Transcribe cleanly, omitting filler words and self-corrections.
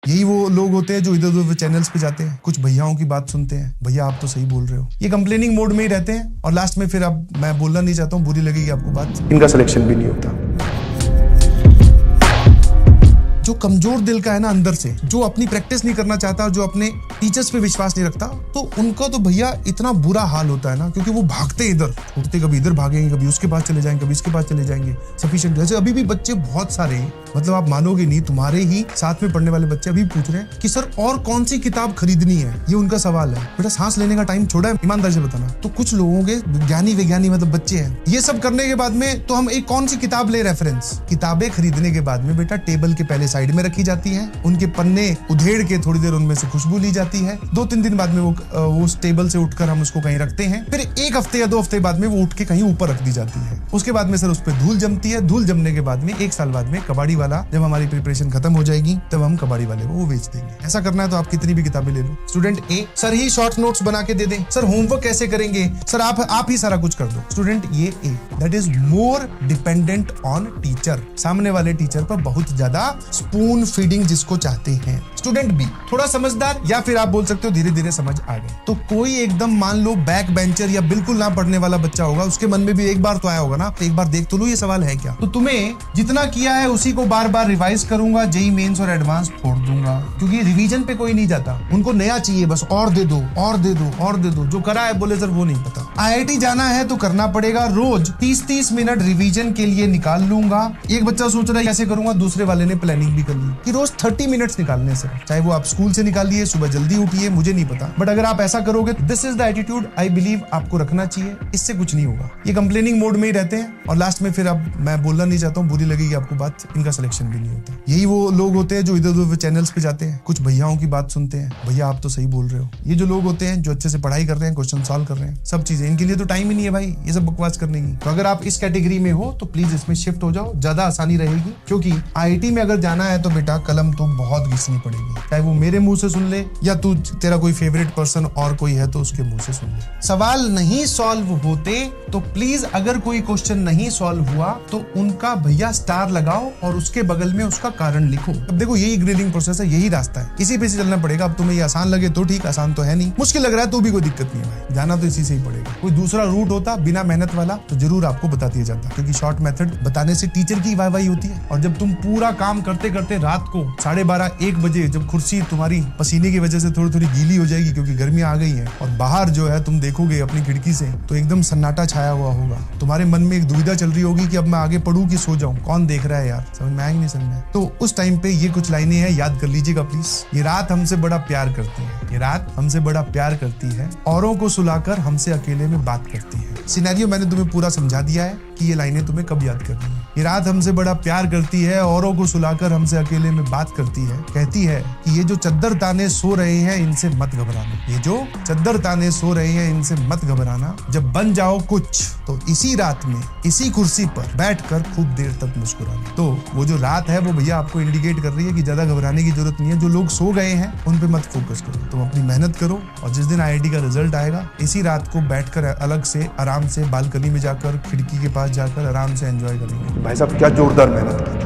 यही वो लोग होते हैं जो इधर उधर चैनल्स पे जाते हैं, कुछ भैयाओं की बात सुनते हैं, भैया आप तो सही बोल रहे हो, ये कंप्लेनिंग मोड में ही रहते हैं और लास्ट में फिर अब मैं बोलना नहीं चाहता हूँ, बुरी लगेगी आपको बात, इनका सिलेक्शन भी नहीं होता। जो कमजोर दिल का है ना अंदर से, जो अपनी प्रैक्टिस नहीं करना चाहता, जो अपने टीचर्स पे विश्वास नहीं रखता, तो उनका तो भैया इतना बुरा हाल होता है ना, क्योंकि वो भागते इधर उठते, कभी इधर भागेंगे, कभी उसके पास चले जाएंगे, कभी इसके पास चले जाएंगे सफिशिएंट। जैसे अभी भी बच्चे बहुत सारे हैं, मतलब आप मानोगे नहीं, तुम्हारे ही साथ में पढ़ने वाले बच्चे अभी पूछ रहे हैं कि सर और कौन सी किताब खरीदनी है, ये उनका सवाल है। बेटा सांस लेने का टाइम छोड़ा है, ईमानदारी से बताना। तो कुछ लोगों के ज्ञानी मतलब बच्चे हैं, ये सब करने के बाद में तो हम एक कौन सी किताब ले रेफरेंस, किताबें खरीदने के बाद में बेटा टेबल के पहले साइड में रखी जाती है, उनके पन्ने उधेड़ के थोड़ी देर उनमें से खुशबू ली जाती है, 2-3 दिन बाद में वो उस टेबल से उठकर हम उसको कहीं रखते हैं, फिर 1 हफ्ते या 2 हफ्ते बाद में वो उठ के कहीं ऊपर रख दी जाती है। उसके बाद में सर उस पर धूल जमती है, धूल जमने के बाद में 1 साल बाद में कबाड़ी वाला, जब हमारी प्रिपरेशन खत्म हो जाएगी तब हम कबाड़ी वाले को वो बेच देंगे। ऐसा करना है तो आप कितनी भी किताबें ले लो। स्टूडेंट ए, सर ही शॉर्ट नोट्स बना के दे दें, सर होमवर्क कैसे करेंगे, सर आप ही सारा कुछ कर दो। स्टूडेंट ये ए, that is more dependent on teacher, सामने वाले टीचर पर बहुत ज्यादा स्पून फीडिंग जिसको चाहते हैं। स्टूडेंट बी, थोड़ा समझदार, या फिर आप बोल सकते हो धीरे धीरे समझ आ गए। तो कोई एकदम मान लो बैक बेंचर या बिल्कुल ना पढ़ने वाला बच्चा होगा, उसके मन में भी एक बार तो आया होगा ना, तो एक बार देख तो लो ये सवाल है क्या। तो तुम्हें जितना किया है उसी को बार बार रिवाइज करूंगा, जेईई मेंस और एडवांस फोड़ दूंगा, क्योंकि रिवीजन पे कोई नहीं जाता, उनको नया चाहिए, बस और दे दो और दे दो और दे दो। जो करा है बोले सर वो नहीं पता। आईआईटी जाना है तो करना पड़ेगा, रोज 30-30 मिनट रिवीजन के लिए निकाल लूंगा। एक बच्चा सोच रहा है कैसे करूंगा, दूसरे वाले ने प्लानिंग भी कर ली कि रोज 30 मिनट्स निकालने से, चाहे वो आप स्कूल से निकालिए, सुबह जल्दी उठिए, मुझे नहीं पता, बट अगर आप ऐसा करोगे, this is the attitude I believe आपको रखना चाहिए, इससे कुछ नहीं होगा। ये कंप्लेनिंग मोड में ही रहते हैं और लास्ट में फिर अब मैं बोलना नहीं चाहता हूँ, बुरी लगेगी आपको बात, इनका सिलेक्शन भी नहीं होता। यही वो लोग होते हैं जो इधर उधर चैनल्स पे जाते हैं, कुछ भैयाओं की बात सुनते हैं, भैया आप तो सही बोल रहे हो। ये जो लोग होते हैं जो अच्छे से पढ़ाई कर रहे हैं, क्वेश्चन सॉल्व कर रहे हैं, सब चीजें, इनके लिए तो टाइम ही नहीं है भाई ये सब बकवास करने की। तो अगर आप इस कैटेगरी में हो तो प्लीज इसमें शिफ्ट हो जाओ, ज्यादा आसानी रहेगी, क्योंकि आईआईटी में अगर जाना है तो बेटा कलम तो बहुत घिसनी पड़ेगी, चाहे वो मेरे मुंह से सुन ले या तू तेरा कोई फेवरेट पर्सन और कोई है तो उसके मुंह से सुन ले। सवाल नहीं सॉल्व होते तो प्लीज अगर कोई क्वेश्चन नहीं सॉल्व हुआ तो उनका भैया स्टार लगाओ और उसके बगल में उसका कारण लिखो। अब देखो यही ग्रेडिंग प्रोसेस है, यही रास्ता है, इसी पे से चलना पड़ेगा। अब तुम्हें ये आसान लगे तो ठीक, आसान तो है नहीं, मुश्किल लग रहा है तो भी कोई दिक्कत नहीं है भाई, जाना तो इसी से ही पड़ेगा। कोई दूसरा रूट होता बिना मेहनत वाला तो जरूर आपको बता दिया जाता, क्योंकि शॉर्ट मेथड बताने से टीचर की वाहवाही होती है, और जब तुम पूरा काम करते करते रात को 12:30-1 बजे जब कुर्सी तुम्हारी पसीने की वजह से थोड़ी थोड़ी गीली हो जाएगी क्योंकि गर्मी आ गई है, और बाहर जो है तुम देखोगे अपनी खिड़की से तो एकदम सन्नाटा छाया हुआ होगा, तुम्हारे मन में एक दुविधा चल रही होगी कि अब मैं आगे पढ़ूं कि सो जाऊं, कौन देख रहा है यार, समझ में आएगी नहीं समझ में। तो उस टाइम पे ये कुछ लाइनें हैं, याद कर लीजिएगा प्लीज। ये रात हमसे बड़ा प्यार करती है, ये रात हमसे बड़ा प्यार करती है, औरों को सुलाकर हमसे अकेले में बात करती है। सिनेरियो मैंने तुम्हें पूरा समझा दिया है कि ये लाइनें तुम्हें कब याद करनी है। ये रात हमसे बड़ा प्यार करती है, औरों को सुलाकर हमसे अकेले में बात करती है, कहती है कि ये जो चद्दर ताने सो रहे हैं इनसे मत घबराना, ये जो चद्दर ताने सो रहे हैं इनसे मत घबराना, जब बन जाओ कुछ तो इसी रात में इसी कुर्सी पर बैठकर खूब देर तक मुस्कुराना। तो वो जो रात है वो भैया आपको इंडिकेट कर रही है कि ज्यादा घबराने की जरूरत नहीं है, जो लोग सो गए हैं उन पे मत फोकस करो, तुम अपनी मेहनत करो, और जिस दिन आईआईटी का रिजल्ट आएगा इसी रात को बैठकर अलग से आराम से बालकनी में जाकर खिड़की के पास जाकर आराम से एंजॉय करेंगे। भाई साहब क्या जोरदार मेहनत की।